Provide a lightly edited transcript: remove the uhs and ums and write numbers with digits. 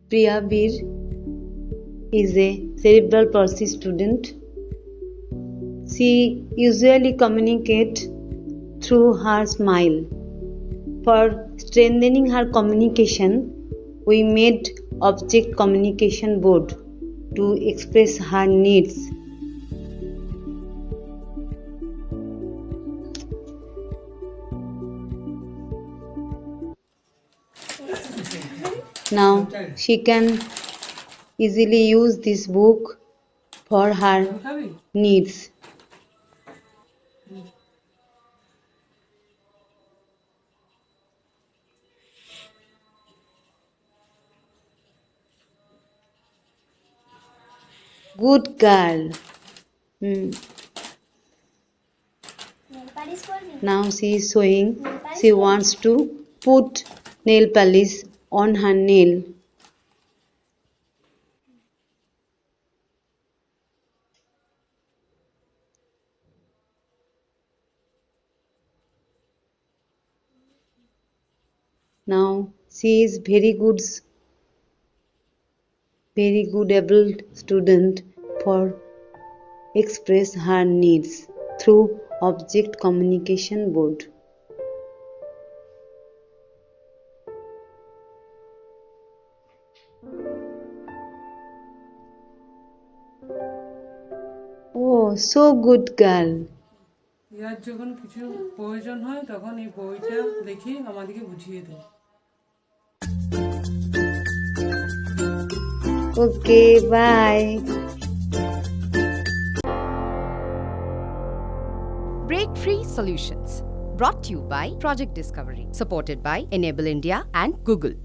Priya Bir is a cerebral palsy student. She usually communicates through her smile. For strengthening her communication, we made object communication board to express her needs. Now she can easily use this book for her needs. Good girl. Now she is showing she wants to put nail polish on her nail. Now she is very good able student for express her needs through object communication board. Oh, so good girl. ইয়ার যখন কিছু প্রয়োজন হয় তখন এই বইটা দেখে আমাদেরকে বুঝিয়ে দেয়। Okay, bye. Breakfreesolutions, brought to you by Project Discovery, supported by Enable India and Google.